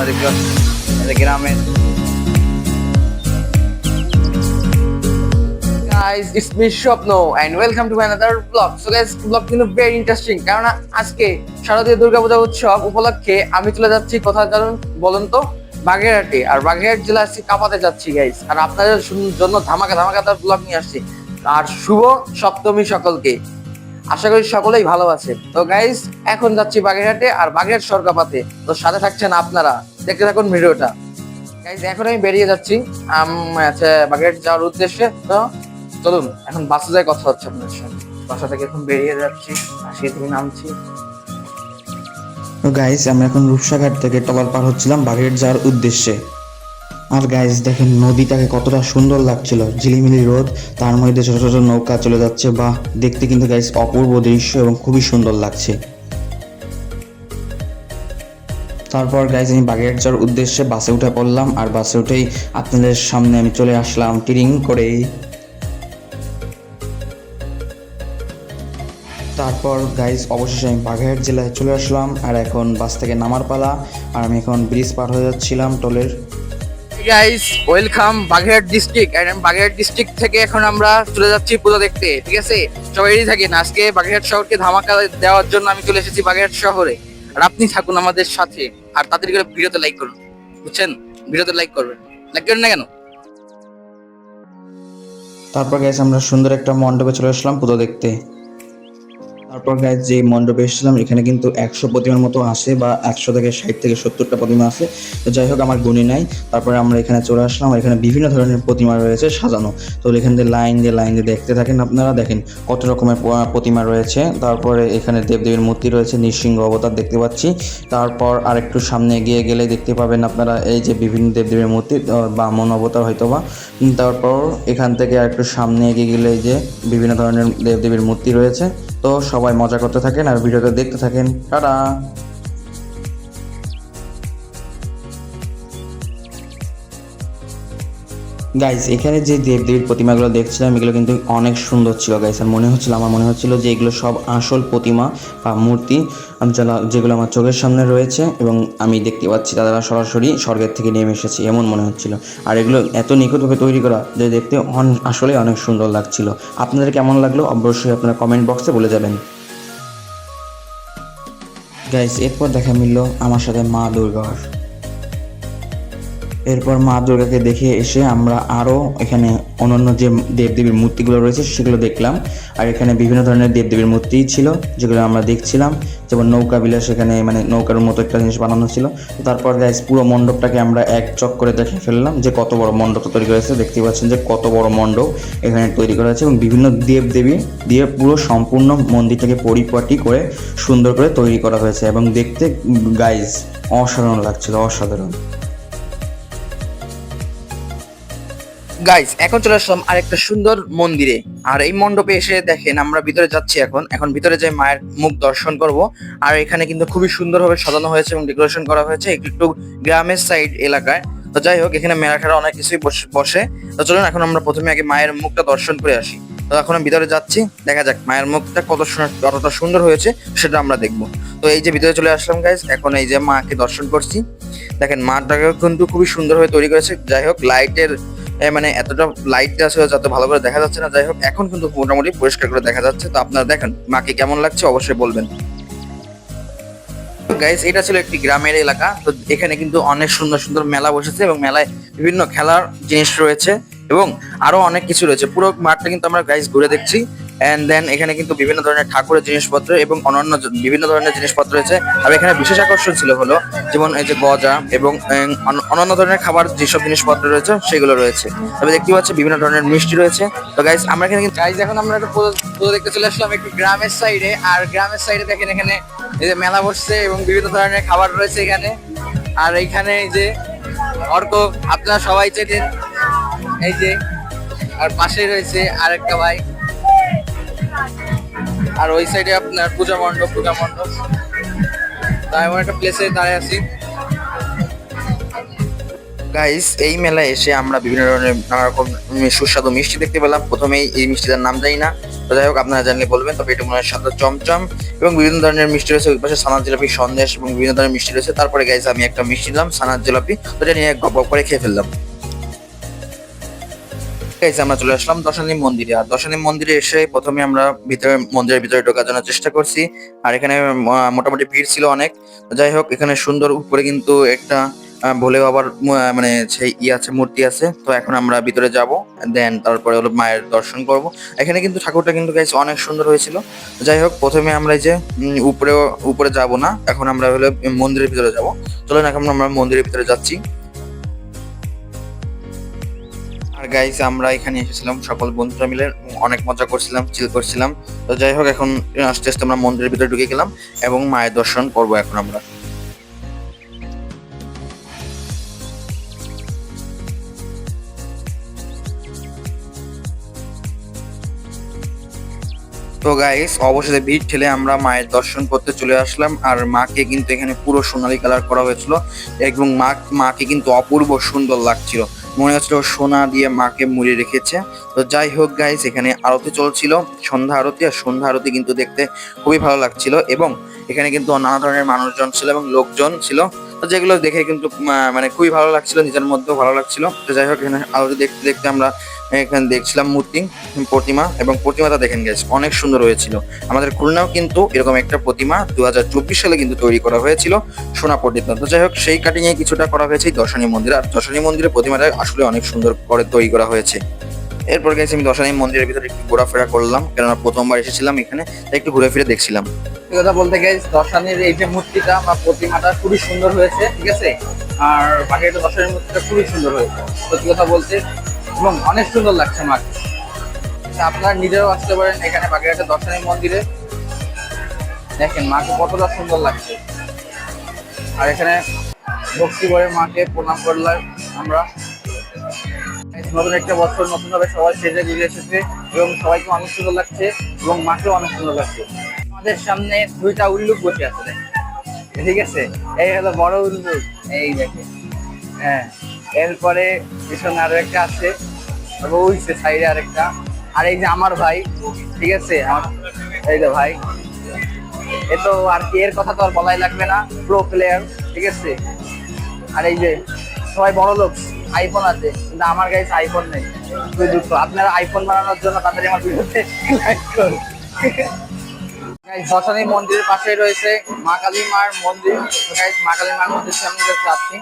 আপনারা দেখতে পাচ্ছেন এটা গ্রামের। Guys, it's me Shopno and welcome to another vlog. So guys, vlog কিন্তু very interesting কারণ আজকে শারদীয় দুর্গাপূজা উৎসব উপলক্ষে আমি চলে যাচ্ছি কোথায় জানেন বলুন তো, বাগেরহাটে। আর বাগেরহাট জেলা আসছি কাপাতে যাচ্ছি গাইস। আর আপনাদের জন্য ধামাকাদার ব্লগ নিয়ে আসছি। আর শুভ সপ্তমী সকলকে, আশা করি সকলেই ভালো আছেন। তো গাইস এখন যাচ্ছি বাগেরহাটে আর বাগেরহাট সরকাপাতে। তো সাথে থাকছেন আপনারা, দেখতে থাকুন ভিডিওটা। গাইস এখন আমি বেরিয়ে যাচ্ছি বাগেরহাট যাওয়ার উদ্দেশ্যে। তো চলুন এখন বাসে যাই, কথা হচ্ছে আপনার সঙ্গে। বাসা থেকে এখন বেরিয়ে যাচ্ছি, আসি থেকে নামছি। তো গাইস আমরা এখন রূপসাঘাট থেকে টলার পার হচ্ছিলাম বাগেরহাট যাওয়ার উদ্দেশ্যে। আর গাইস দেখেন নদীটাকে কতটা সুন্দর লাগছিল, ঝিলিমিলি রোদ, তার মধ্যে ছোট ছোট নৌকা চলে যাচ্ছে। বাহ, দেখতে কিন্তু গাইস অপূর্ব দৃশ্য এবং খুবই সুন্দর লাগছে। তারপর গাইস আমি বাগেরহাট যাওয়ার উদ্দেশ্যে বাসে উঠে পড়লাম। আর বাসে উঠেই আপনাদের সামনে আমি চলে আসলাম টিরিং করে। তারপর গাইস অবশেষে আমি বাগেরহাট জেলায় চলে আসলাম। আর এখন বাস থেকে নামার পালা। আর আমি এখন ব্রিজ পার হয়ে যাচ্ছিলাম টোলের। Guys welcome Bagerhat district. And Bagerhat district থেকে এখন আমরা চলে যাচ্ছি পূজা দেখতে, ঠিক আছে? সবাই রেডি থাকেন, আজকে বাগেরহাট শহরকে ধামাকা দেওয়ার জন্য আমি চলে এসেছি বাগেরহাট শহরে। আর আপনি থাকুন আমাদের সাথে। আর তাড়াতাড়ি করে ভিডিওতে লাইক করুন, বুঝছেন? ভিডিওতে লাইক করবেন, লাইক করেন না কেন? তারপর গাইস আমরা সুন্দর একটা মণ্ডপে চলে আসলাম পুজো দেখতে। তারপর গাইস যে মণ্ডপে এসেছিলাম এখানে কিন্তু 100 প্রতিমার মতো আসে, বা 100 থেকে 60 থেকে 70টা প্রতিমা আছে। তো যাই হোক আমার গুণী নাই। তারপরে আমরা এখানে চলে আসলাম। এখানে বিভিন্ন ধরনের প্রতিমা রয়েছে সাজানো। তো এখান দিয়ে লাইন দিয়ে দেখতে থাকেন, আপনারা দেখেন কত রকমের প্রতিমা রয়েছে। তারপরে এখানে দেবদেবীর মূর্তি রয়েছে, নৃসিংহ অবতার দেখতে পাচ্ছি। তারপর আরেকটু সামনে এগিয়ে গেলে দেখতে পাবেন আপনারা এই যে বিভিন্ন দেবদেবীর মূর্তি, বামন অবতার হয়তোবা। তারপর এখান থেকে আরেকটু সামনে এগিয়ে গেলে এই যে বিভিন্ন ধরনের দেবদেবীর মূর্তি রয়েছে। তো সবাই মজা করতে থাকেন আর ভিডিওটা দেখতে থাকেন। টাটা। গাইস এখানে যে দেবদেবীর প্রতিমাগুলো দেখছিলাম এগুলো কিন্তু অনেক সুন্দর ছিল গাইস। আর আমার মনে হচ্ছিল যে এগুলো সব আসল প্রতিমা বা মূর্তি যেগুলো আমার চোখের সামনে রয়েছে এবং আমি দেখতে পাচ্ছি তারা সরাসরি স্বর্গের থেকে নেমে এসেছে, এমন মনে হচ্ছিল। আর এগুলো এত নিখুঁতভাবে তৈরি করা যে দেখতে আসলে অনেক সুন্দর লাগছিল। আপনাদের কেমন লাগলো অবশ্যই আপনারা কমেন্ট বক্সে বলে যাবেন। গাইস এরপর দেখা মিলল আমার সাথে মা দুর্গার। এরপর মা দুর্গাকে দেখে এসে আমরা আরও এখানে অন্যান্য যে দেবদেবীর মূর্তিগুলো রয়েছে সেগুলো দেখলাম। আর এখানে বিভিন্ন ধরনের দেবদেবীর মূর্তি ছিল যেগুলো আমরা দেখছিলাম, যেমন নৌকা বিলাস, এখানে মানে নৌকার মতো একটা জিনিস বানানো ছিল। তারপর গাইস পুরো মণ্ডপটাকে আমরা এক চক করে দেখে ফেললাম যে কত বড় মণ্ডপ তৈরি করেছে। দেখতে পাচ্ছেন যে কত বড় মণ্ডপ এখানে তৈরি করা হয়েছে এবং বিভিন্ন দেবদেবী দিয়ে পুরো সম্পূর্ণ মন্দিরটাকে পরিপাটি করে সুন্দর করে তৈরি করা হয়েছে এবং দেখতে গাইস অসাধারণ লাগছিল, অসাধারণ। গাইস এখন চলে আসলাম আরেকটা সুন্দর মন্দিরে। আর এই মণ্ডপে এসে দেখেন আমরা ভিতরে যাচ্ছি। এখন ভিতরে যাই মায়ের মুখ দর্শন করব। আর এখানে কিন্তু খুবই সুন্দরভাবে সাজানো হয়েছে এবং ডেকোরেশন করা হয়েছে একটু গ্রামের সাইড এলাকায়। তো যাই হোক এখানে মেলা ঠেলা অনেক কিছুই বসে। তো চলুন এখন আমরা প্রথমে আগে মায়ের মুখটা দর্শন করে আসি। তো এখন আমি ভিতরে যাচ্ছি, দেখা যাক মায়ের মুখটা কতটা সুন্দর হয়েছে সেটা আমরা দেখবো। তো এই যে ভিতরে চলে আসলাম গাইস, এখন এই যে মাকে দর্শন করছি। দেখেন মাটাকে কিন্তু খুবই সুন্দরভাবে তৈরি করেছে। যাই হোক লাইটের মানে এতটা লাইট আছে যাতে ভালো করে দেখা যাচ্ছে না। যাই হোক এখন কিন্তু মোটামুটি পরিষ্কার করে দেখা যাচ্ছে। তো আপনারা দেখেন মাকে কেমন লাগছে অবশ্যই বলবেন। গাইস এটা ছিল একটি গ্রামের এলাকা। তো এখানে কিন্তু অনেক সুন্দর সুন্দর মেলা বসেছে এবং মেলায় বিভিন্ন খেলার জিনিস রয়েছে এবং আরো অনেক কিছু রয়েছে। পুরো মাঠটা কিন্তু আমরা গাইস ঘুরে দেখছি। এন্ড দেন এখানে কিন্তু বিভিন্ন ধরনের ঠাকুরের জিনিসপত্র এবং অন্যান্য বিভিন্ন ধরনের জিনিসপত্র রয়েছে। আর এখানে বিশেষ আকর্ষণ ছিল হলো যেমন এই যে গজা এবং অন্যান্য ধরনের খাবার যেসব জিনিসপত্র রয়েছে সেগুলো রয়েছে। তবে দেখতে পাচ্ছি বিভিন্ন ধরনের মিষ্টি রয়েছে। তো গাইস আমরা এখানে গাইস এখন আমরা একটা পুজো দেখতে চলে আসলাম একটু গ্রামের সাইডে। আর গ্রামের সাইডে দেখেন এখানে এই যে মেলা বসছে এবং বিভিন্ন ধরনের খাবার রয়েছে এখানে। আর এইখানে এই যে অর্ক আপনারা সবাই চেনেন এই যে। আর পাশেই রয়েছে আরেকটা ভাই। আর ওই সাইডে আপনার পূজা মণ্ডপ। তাই এমন একটা প্লেসে দাঁড়িয়ে আছি। গাইস এই মেলায় এসে আমরা বিভিন্ন ধরনের নানা রকম সুস্বাদু মিষ্টি দেখতে পেলাম। প্রথমেই এই মিষ্টিটার নাম জানি না, তো তো যাই হোক আপনারা জানলে বলবেন। তবে এটা মনে হয় সাদা চমচম এবং বিভিন্ন ধরনের মিষ্টি রয়েছে, ওই পাশে ছানার জিলাপি, সন্দেশ এবং বিভিন্ন ধরনের মিষ্টি রয়েছে। তারপরে গাইজ আমি একটা মিষ্টি নিলাম ছানার জিলাপি, তো এটা নিয়ে গপ গপ করে খেয়ে ফেললাম। গাইজ আমরা চলে আসলাম দশানী মন্দিরে। আর দশানী মন্দিরে এসে প্রথমে আমরা মন্দিরের ভিতরে ঢোকার জন্য চেষ্টা করছি। আর এখানে মোটামুটি ভিড় ছিল অনেক। তো যাই হোক এখানে সুন্দর উপরে কিন্তু একটা ভোলে বাবার মানে সেই আছে, মূর্তি আছে। তো এখন আমরা ভিতরে যাব, দেন তারপরে হলো মায়ের দর্শন করব। এখানে কিন্তু ঠাকুরটা কিন্তু গাইজ অনেক সুন্দর হয়েছিল। তো যাই হোক প্রথমে আমরা এই যে উপরে যাব না, এখন আমরা হলো মন্দিরের ভিতরে যাব। চলেন এখন আমরা মন্দিরের ভিতরে যাচ্ছি। আর গাইস আমরা এখানে এসেছিলাম সকল বন্ধুরা মিলে, অনেক মজা করছিলাম, চিল করছিলাম। তো যাই হোক এখন আস্তে আস্তে আমরা মন্দিরের ভিতরে ঢুকে গেলাম এবং মায়ের দর্শন করব এখন আমরা। তো গাইস অবশেষে ভিড় ঠেলে আমরা মায়ের দর্শন করতে চলে আসলাম। আর মাকে কিন্তু এখানে পুরো সোনালী কালার করা হয়েছিল এবং মাকে কিন্তু অপূর্ব সুন্দর লাগছিল, মনে হচ্ছিল সোনা দিয়ে মাকে মুড়ে রেখেছে। তো যাই হোক গাইস এখানে আরতি চলছিল, সন্ধ্যা আরতি। আর সন্ধ্যা আরতি কিন্তু দেখতে খুবই ভালো লাগছিল এবং এখানে কিন্তু নানা ধরনের মানুষজন ছিল এবং লোকজন ছিল। তো যেগুলো দেখে কিন্তু মানে খুবই ভালো লাগছিল, নিজের মধ্যেও ভালো লাগছিল। তো যাই হোক এখানে আরতি দেখতে দেখতে আমরা এখানে দেখছিলাম প্রতিমা, এবং প্রতিমাটা দেখেন গেছ অনেক সুন্দর হয়েছিল। আমাদের খুলনাও কিন্তু এরকম একটা প্রতিমা 2024 সালে কিন্তু তৈরি করা হয়েছিল সোনা পণ্ডিত। তো যাই হোক সেই কাটিং এ কিছুটা করা হয়েছে দর্শনী মন্দির। আর দর্শনী মন্দিরের প্রতিমাটা আসলে অনেক সুন্দর করে তৈরি করা হয়েছে। এরপর গেছি আমি দর্শনী মন্দিরের ভিতরে একটু ঘোরাফেরা করলাম, কেননা প্রথমবার এসেছিলাম এখানে, তাই একটু ঘুরে ফিরে দেখছিলাম। এই কথা বলতে গেলে দর্শনের এই যে মূর্তিটা বা প্রতিমাটা খুবই সুন্দর হয়েছে, ঠিক আছে। আর বাকিটা দর্শনের মূর্তিটা খুবই সুন্দর হয়েছে সত্যি কথা বলতে, এবং অনেক সুন্দর লাগছে মাকে। আপনারা নিজেরাও আসতে পারেন এখানে বাগেরহাটের দর্শনী মন্দিরে, দেখেন মাকে কতটা সুন্দর লাগছে। আর এখানে ভক্তি করে মাকে প্রণাম করলাম আমরা। নতুন একটা বছর নতুন ভাবে সবাই সেজে গুজে এসেছে এবং সবাইকে অনেক সুন্দর লাগছে এবং মাকেও অনেক সুন্দর লাগছে। আমাদের সামনে দুইটা উল্লুক বসে আছে, ঠিক আছে। এই হলো বড় উল্লুক, এই দেখে। হ্যাঁ, এরপরে পিছনে আরো একটা আছে, ওই সাইডে আরেকটা। আর এই যে আমার ভাই, ঠিক আছে, এই যে ভাই, এ তো আর কি, এর কথা তো আর বলাই লাগবে না, প্রো প্লেয়ার, ঠিক আছে। আর এই যে সবাই বড় লোক, আইফোন আছে, কিন্তু আমার কাছে আইফোন নেই, খুবই দুঃখ। আপনারা আইফোন বানানোর জন্য তাদের আমার ভিডিওতে লাইক করুন। দর্শনী মন্দিরের পাশেই রয়েছে মা কালী মার মন্দির। মা কালী মার মন্দির সামনে যাচ্ছি।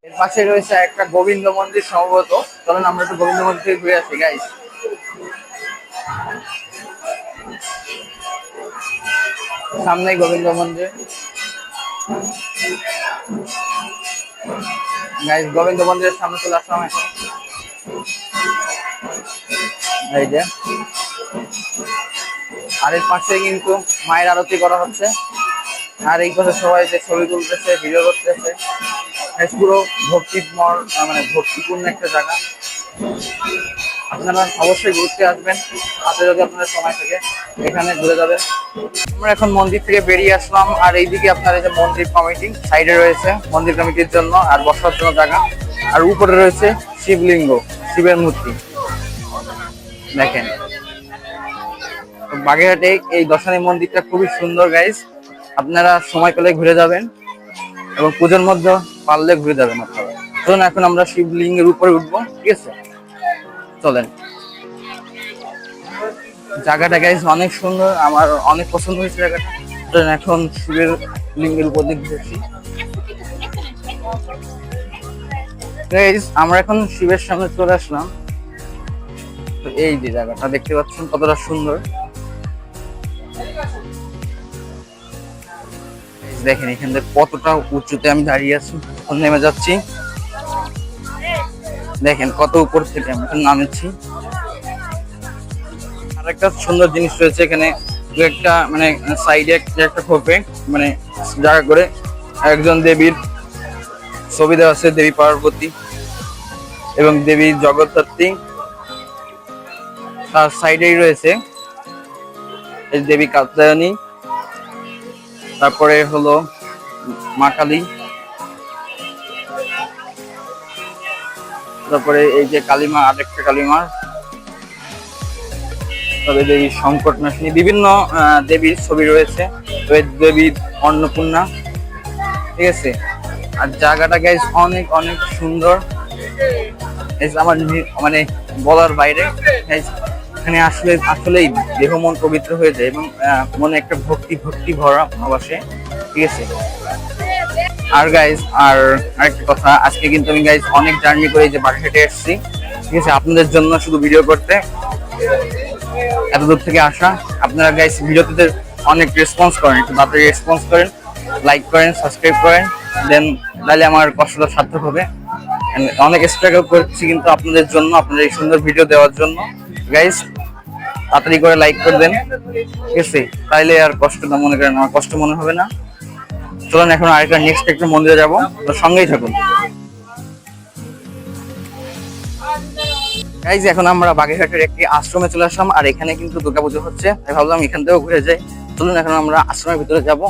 এর পাশে রয়েছে একটা গোবিন্দ মন্দির সম্ভবত। চলেন আমরা একটু গোবিন্দ মন্দির ঘুরে আসি গাইস। সামনেই গোবিন্দ মন্দির গাইস, গোবিন্দ মন্দিরের সামনে চলে আসলাম এখন। এই যে, আর এর পাশে কিন্তু মায়ের আরতি করা হচ্ছে। আর এই পাশে সবাই যে ছবি তুলতেছে, ভিডিও করতেছে। পুরো মানে ভক্তিপূর্ণ একটা জায়গা। আপনারা অবশ্যই ঘুরতে আসবেন, হাতে যদি আপনাদের সময় থাকে এখানে ঘুরে যাবেন। আমরা এখন মন্দির থেকে বেরিয়ে আসলাম। আর এইদিকে আপনার এই যে মন্দির কমিটি সাইডে রয়েছে, মন্দির কমিটির জন্য আর বসার জন্য জায়গা। আর উপরে রয়েছে শিবলিঙ্গ, শিবের মূর্তি দেখেন। বাগেরহাটে এই দর্শনী মন্দিরটা খুবই সুন্দর গাইস, আপনারা সময় পেলে ঘুরে যাবেন এবং পুজোর মধ্যে পারলে ঘুরে যাবেন আপনারা। চলুন এখন আমরা শিবলিঙ্গের উপরে উঠবো, ঠিক আছে, চলেন। জায়গাটা গাইস অনেক সুন্দর, আমার অনেক পছন্দ হয়েছে জায়গাটা। চলেন এখন শিবের লিঙ্গের উপর দিয়ে ঘুরেছি গাইস। আমরা এখন শিবের সামনে চলে আসলাম। তো এই যে জায়গাটা দেখতে পাচ্ছেন কতটা সুন্দর, দেখেন এখান থেকে কতটা উঁচুতে আমি দাঁড়িয়ে আছি, এখন নেমে যাচ্ছি। দেখেন কত উপর থেকে আমি এখন নামেছি। আর একটা সুন্দর জিনিস রয়েছে এখানে, একটা মানে সাইডে একটা খোপে মানে জায়গা করে একজন দেবীর ছবি দেওয়া আছে, দেবী পার্বতী এবং দেবী জগদ্ধাত্রী। তার সাইডেই রয়েছে দেবী কাত্যায়নী, তারপরে হলো মা কালী, তারপরে এই যে কালীমা, আরেকটা কালীমা, তবে দেবী সংকট নাশিনী, বিভিন্ন দেবীর ছবি রয়েছে, দেবী অন্নপূর্ণা, ঠিক আছে। আর জায়গাটা গাইস অনেক অনেক সুন্দর, আমার মানে বলার বাইরে। এখানে আসলে আসলেই দেহ মন পবিত্র হয়ে যায় এবং মনে একটা ভক্তি ভক্তি ভরা ভাব আসে, ঠিক আছে। আর গাইস আর আরেকটা কথা, আজকে কিন্তু আমি গাইস অনেক জার্নি করে যে বাগেরহাটে এসেছি, ঠিক আছে, আপনাদের জন্য শুধু ভিডিও করতে এত দূর থেকে আসা। আপনারা গাইস ভিডিওতে অনেক রেসপন্স করেন, একটু তাড়াতাড়ি রেসপন্স করেন, লাইক করেন, সাবস্ক্রাইব করেন, দেন তাহলে আমার কষ্টটা সার্থক হবে। অনেক স্ট্রাগল করছি কিন্তু আপনাদের জন্য, আপনাদের এই সুন্দর ভিডিও দেওয়ার জন্য। গাইস তাড়াতাড়ি করে লাইক করে দেন, ঠিক আছে, তাইলে আর কষ্টটা মনে করেন আমার কষ্ট মনে হবে না। চলুন এখন আরেকটা নেক্সট একটা মন্দিরে যাবো, তো সঙ্গেই থাকুন। গাইস এখন আমরা বাগেরহাটের একটি আশ্রমে চলে আসলাম, আর এখানে কিন্তু দুর্গাপুজো হচ্ছে, তাই ভাবলাম এখান থেকেও ঘুরে যাই। চলুন এখন আমরা আশ্রমের ভিতরে যাব,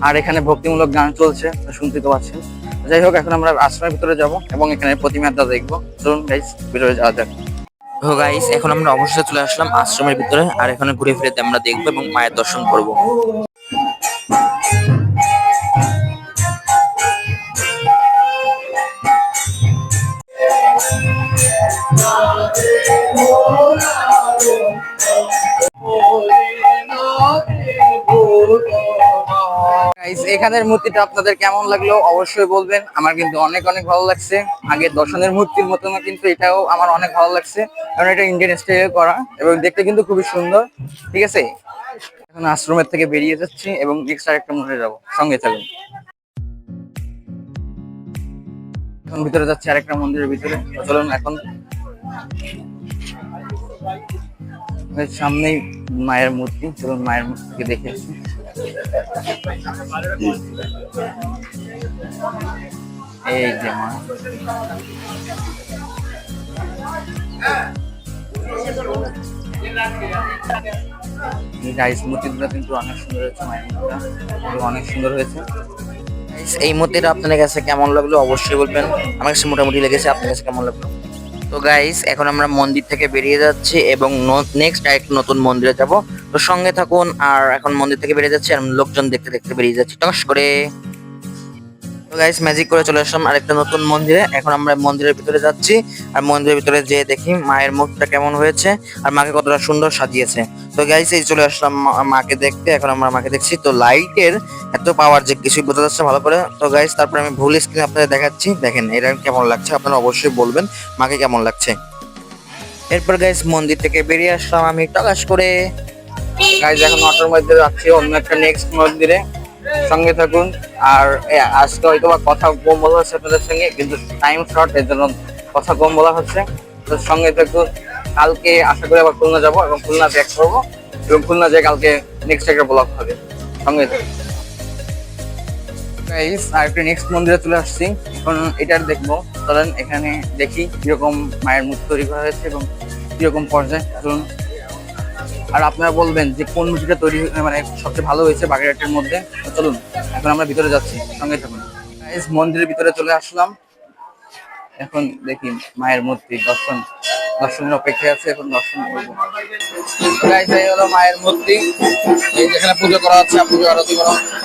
আর এখানে ভক্তিমূলক গান চলছে, শুনতে তো পাচ্ছেন। যাই হোক এখন আমরা আশ্রমের ভিতরে যাব এবং এখানে প্রতিমাটা দেখবো। চলুন গাইস ভিতরে যাওয়া যাক। তো গাইস এখন আমরা অবশ্যই চলে আসলাম আশ্রমের ভিতরে, আর এখানে ঘুরে ফিরে আমরা দেখবো এবং মায়ের দর্শন করব। গাইস এখানের মূর্তিটা আপনাদের কেমন লাগলো অবশ্যই বলবেন, আমার কিন্তু অনেক অনেক ভালো লাগছে। আগে দর্শনের মূর্তির মতো না, কিন্তু এটাও আমার অনেক ভালো লাগছে, কারণ এটা ইন্ডিয়ান স্টাইলে করা এবং দেখতে কিন্তু খুবই সুন্দর, ঠিক আছে। এখন আশ্রমের থেকে বেরিয়ে যাচ্ছি এবং নেক্সট আরেকটা মন্দিরে যাবো, সঙ্গে থাকুন। এখন ভিতরে যাচ্ছি আরেকটা মন্দিরের ভিতরে, চলুন এখন। সামনেই মায়ের মূর্তি, চলুন মায়ের মূর্তিকে দেখে আসি। এই যে মা, গাইস মূর্তিটা কিন্তু অনেক সুন্দর হয়েছে, মায়ের মূর্তিটা অনেক সুন্দর হয়েছে। এই মূর্তিটা আপনাদের কাছে কেমন লাগলো অবশ্যই বলবেন, আমার কাছে মোটামুটি লেগেছে, আপনার কাছে কেমন লাগলো? তো গাইস এখন আমরা মন্দির থেকে বেরিয়ে যাচ্ছি এবং নেক্সট আরেকটা নতুন মন্দিরে যাব, তো সঙ্গে থাকুন। আর এখন মন্দির থেকে বেরিয়ে যাচ্ছি আর লোকজন দেখতে দেখতে বেরিয়ে যাচ্ছি টস করে। তো গাইস ম্যাজিক করে চলে আসলাম আরেকটা নতুন মন্দিরে, এখন আমরা মন্দিরের ভিতরে যাচ্ছি, আর মন্দিরের ভিতরে যেয়ে দেখি মায়ের মুখটা কেমন হয়েছে আর মাকে কতটা সুন্দর সাজিয়েছে। তো গাইস এই চলে আসলাম মাকে দেখতে, এখন আমরা মাকে দেখছি। তো লাইটের এত পাওয়ার যে কিছুই বোঝা যাচ্ছে ভালো করে। তো গাইস তারপরে আমি ভুল স্ক্রিনে আপনাদের দেখাচ্ছি, দেখেন এটা কেমন লাগছে, আপনারা অবশ্যই বলবেন মাকে কেমন লাগছে। এরপর গাইস মন্দির থেকে বেরিয়ে আসলাম আমি টকাশ করে। গাইস এখন অটোর মধ্যে যাচ্ছি অন্য একটা নেক্সট মন্দিরে, সঙ্গে থাকুন। আর আজকে হয়তো বা কথা কম বলা হচ্ছে আপনাদের সঙ্গে, কিন্তু টাইম শর্ট, এর জন্য কথা কম বলা হচ্ছে, তো সঙ্গে থাকুন। কালকে আশা করি আবার খুলনা যাবো এবং খুলনা ব্যাক করবো, এবং খুলনা যেয়ে কালকে নেক্সট একটা ব্লগ হবে, সঙ্গে থাকুন। গাইস আর একটা নেক্সট মন্দিরে চলে আসছি, এখন এটার দেখবো। চলেন এখানে দেখি কিরকম মায়ের মূর্তি তৈরি করা হয়েছে এবং কিরকম পর্যায়ে। চলুন, আর আপনারা বলবেন যে কোন মূর্তিটা তৈরি মানে সবচেয়ে ভালো হয়েছে বাগেরহাটের মধ্যে। চলুন এখন আমরা ভিতরে যাচ্ছি, সঙ্গে থাকুন। গাইস মন্দিরের ভিতরে চলে আসলাম, এখন দেখি মায়ের মূর্তি দর্শনের অপেক্ষায় আছে, এখন দর্শন করবো। গাইস এই হলো মায়ের মূর্তি, এই যেখানে পুজো করা হচ্ছে, পুজো আরতি করা হচ্ছে।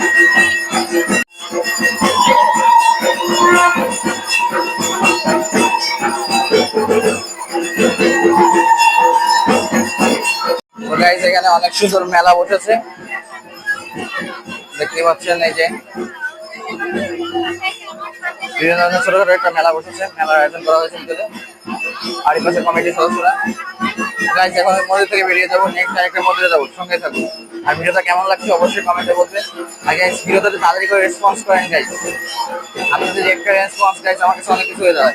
গাইস এখানে অনেক সুন্দর মেলা বসেছে, দেখতে পাচ্ছেন। এই যে বিভিন্ন ধরনের ছোট ছোট একটা মেলা বসেছে, মেলার আয়োজন করা হয়েছে ভিতরে, আর এই পাশে কমিটির সদস্যরা। গাইস এখন মন্দির থেকে বেরিয়ে যাবো, নেক্সট আরেকটা মন্দিরে যাবো, সঙ্গে থাকুন। আর ভিডিওটা কেমন লাগছে অবশ্যই কমেন্টে বলবেন। আর গাইস ভিডিওতে তাড়াতাড়ি করে রেসপন্স করেন গাইস, আপনাদের যে একটা রেসপন্স গাইস আমার কাছে অনেক কিছু হয়ে যায়।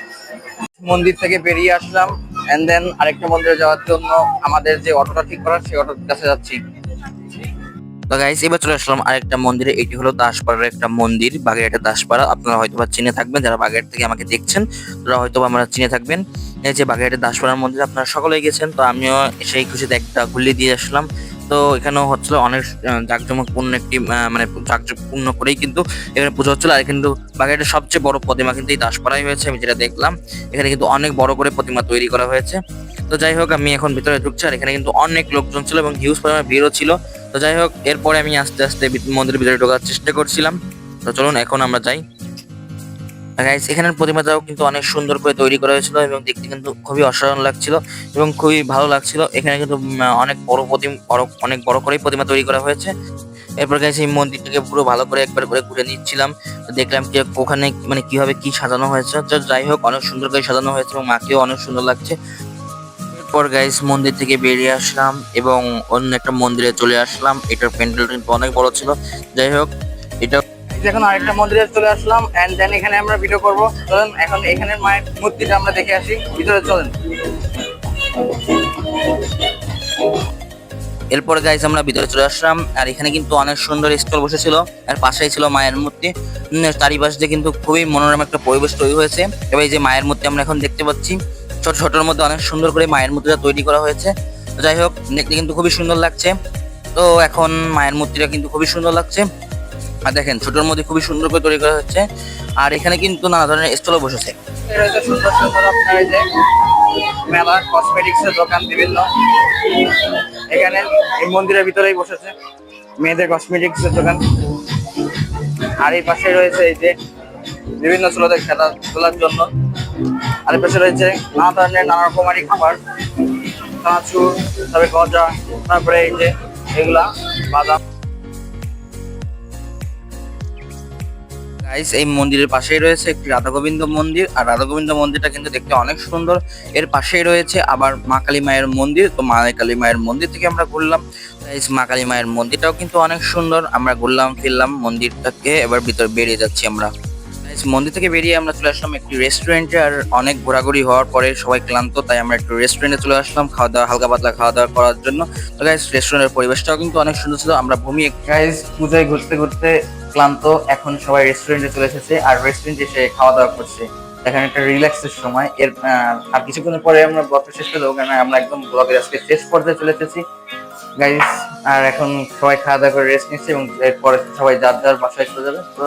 মন্দির থেকে বেরিয়ে আসলাম, এন্ড দেন আরেকটা মন্দিরে যাওয়ার জন্য আমাদের যে অটোটা ঠিক করা, সেই অটোর কাছে যাচ্ছি। তো গাইস এবার চলে আসলাম আরেকটা মন্দিরে, এটি হলো দাসপাড়ার একটা মন্দির, বাগেরহাটের দাসপাড়া। আপনারা হয়তো বা চিনে থাকবেন, যারা বাগেরহাট থেকে আমাকে দেখছেন তারা হয়তো বা আমরা চিনে থাকবেন। এই যে বাগেরহাটের দাসপাড়ার মন্দির, আপনারা সকলেই গেছেন, তো আমিও সেই খুশিতে একটা ঘুরলি দিয়ে আসলাম। তো এখানেও হচ্ছিল অনেক জাঁকজমকপূর্ণ একটি মানে জাঁকজমকপূর্ণ করেই কিন্তু এখানে পুজো হচ্ছিল। আর কিন্তু বাগেরহাটের সবচেয়ে বড় প্রতিমা কিন্তু এই দাসপাড়ায় হয়েছে, আমি যেটা দেখলাম। এখানে কিন্তু অনেক বড় করে প্রতিমা তৈরি করা হয়েছে। তো যাই হোক, আমি এখন ভিতরে ঢুকছি, আর এখানে কিন্তু অনেক লোকজন ছিল এবং হিউজ পরিমাণে ভিড়ও ছিল। তো যাই হোক, এরপরে আমি আস্তে আস্তে মন্দিরের ভিতরে ঢোকার চেষ্টা করছিলাম। তো চলুন এখন আমরা যাই। গাইস, এখানের প্রতিমাটাও কিন্তু অনেক সুন্দর করে তৈরি করা হয়েছিল এবং দেখতে কিন্তু খুবই অসাধারণ লাগছিল এবং খুবই ভালো লাগছিল। এখানে কিন্তু অনেক বড় করেই প্রতিমা তৈরি করা হয়েছে। এরপর গাইস, এই মন্দিরটাকে পুরো ভালো করে একবার করে ঘুরে নিচ্ছিলাম। তো দেখলাম কি ওখানে মানে কিভাবে কি সাজানো হয়েছে। তো যাই হোক, অনেক সুন্দর করে সাজানো হয়েছে এবং মাকেও অনেক সুন্দর লাগছে। এরপর গাইস, মন্দির থেকে বেরিয়ে আসলাম এবং অন্য একটা মন্দিরে চলে আসলাম। এটার প্যান্ডেলটা কিন্তু অনেক বড় ছিল। যাই হোক, এটা এখন আরেকটা মন্দিরে চলে আসলাম, এন্ড দেন এখানে আমরা ভিডিও করব। চলেন এখন এখানের মায়ের মূর্তিটা আমরা দেখে আসি, ভিতরে চলেন। এরপর গাইস আমরা ভিতরে চলে আসলাম, আর এখানে কিন্তু অনেক সুন্দর স্টল বসেছিল, আর পাশেই ছিল মায়ের মূর্তি। চারিপাশ দিয়ে কিন্তু খুবই মনোরম একটা পরিবেশ তৈরি হয়েছে। এবার এই যে মায়ের মূর্তি আমরা এখন দেখতে পাচ্ছি, ছোট ছোটর মধ্যে অনেক সুন্দর করে মায়ের মূর্তিটা তৈরি করা হয়েছে। তো যাই হোক, দেখতে কিন্তু খুবই সুন্দর লাগছে। তো এখন মায়ের মূর্তিটা কিন্তু খুবই সুন্দর লাগছে, আর দেখেন ছোটর মধ্যে খুবই সুন্দর করে তৈরি করা হচ্ছে। আর এখানে কিন্তু নানা ধরনের স্টলও বসেছে। এর হচ্ছে সুন্দর সুন্দর আপনার এই যে মেলা কসমেটিক্স এর দোকান বিভিন্ন। এখানে এই মন্দিরের ভিতরেই বসেছে মেয়েদের কসমেটিক্স এর দোকান। আর এই পাশে রয়েছে এই যে বিভিন্ন ছোটদের খেলাধুলার জন্য। আর এই পাশে রয়েছে নানা ধরনের নানা রকমারি খাবার, চানাচুর, তারপরে গজা, তারপরে এই যে এগুলা বাদাম। গাইস, এই মন্দিরের পাশেই রয়েছে একটি রাধা গোবিন্দ মন্দির, আর রাধা গোবিন্দ মন্দিরটা কিন্তু দেখতে অনেক সুন্দর। এর পাশেই রয়েছে আবার মা কালী মায়ের মন্দির। তো মা কালী মায়ের মন্দির থেকে আমরা ঘুরলাম। গাইস, মা কালী মায়ের মন্দিরটাও কিন্তু অনেক সুন্দর। আমরা ঘুরলাম ফিরলাম মন্দিরটাকে, এবার ভিতর বেরিয়ে যাচ্ছি আমরা। গাইস, মন্দির থেকে বেরিয়ে আমরা চলে আসলাম একটি রেস্টুরেন্টে। আর অনেক ঘোরাঘুরি হওয়ার পরে সবাই ক্লান্ত, তাই আমরা একটু রেস্টুরেন্টে চলে আসলাম খাওয়া দাওয়া, হালকা পাতলা খাওয়া দাওয়া করার জন্য। তো গাইস, রেস্টুরেন্টের পরিবেশটাও কিন্তু অনেক সুন্দর ছিল। আমরা গাইস, পূজায় ঘুরতে ঘুরতে ক্লান্ত, এখন সবাই রেস্টুরেন্টে চলে এসেছে আর রেস্টুরেন্টে এসে খাওয়া দাওয়া করছে। এখন একটা রিল্যাক্সের সময়। এর আর কিছুক্ষণ পরে আমরা ব্লগটা শেষ করে দেবো, কারণ আমরা একদম ব্লগের আজকে শেষ পর্যায়ে চলে এসেছি গাইস। আর এখন সবাই খাওয়া দাওয়া করে রেস্ট নিচ্ছে এবং এরপরে সবাই যার যার বাসায় চলে যাবে। তো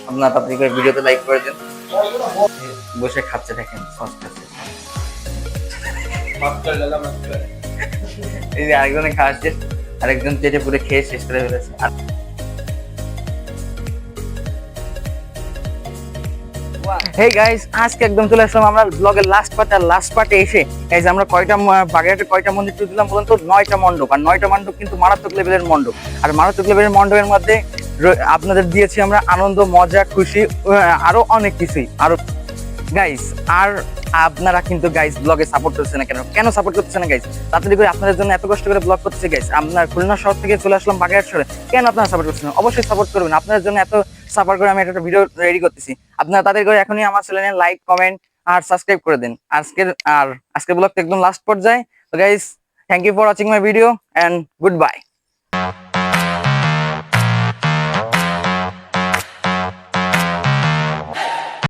আপনার তাড়াতাড়ি করে ভিডিওতে লাইক করে দেন। বসে খাচ্ছে, দেখেন সস খাচ্ছে। এই যে আরেকজনে খাওয়াচ্ছে, আরেকজন চেটে পুরো খেয়ে শেষ করে ফেলেছে। আর হেই গাইস, আজকে একদম চলে আসলাম আমরা ব্লগের লাস্ট পার্টে এসে। গাইস, আমরা বাগেরহাটে কয়টা মন্দির তুললাম বলেন তো? 9টা মণ্ডপ। আর 9টা মণ্ডপ কিন্তু মারাত্মক লেভেলের মণ্ডপ। আর মারাত্মক লেভেলের মণ্ডপের মধ্যে আপনাদের দিয়েছি আমরা আনন্দ, মজা, খুশি, আরো অনেক কিছুই। আরো গাইস, আর আপনারা কিন্তু গাইস ব্লগে সাপোর্ট করছেন না কেন সাপোর্ট করতেছেন না গাইস? তাড়াতাড়ি করে আপনাদের জন্য এত কষ্ট করে ব্লগ করতেছে গাইস। আপনার খুলনা শহর থেকে চলে আসলাম বাগেরহাট শহরে, কেন আপনারা সাপোর্ট করছেন না? অবশ্যই সাপোর্ট করবেন। আপনাদের জন্য এত সাপোর্ট করে আমি একটা ভিডিও রেডি করতেছি। আপনারা তাদের করে এখনই আমার চ্যানেলে লাইক, কমেন্ট আর সাবস্ক্রাইব করে দেন। আজকের ব্লগটা একদম লাস্ট পর্যায়ে। তো guys, thank you for watching my video and good bye.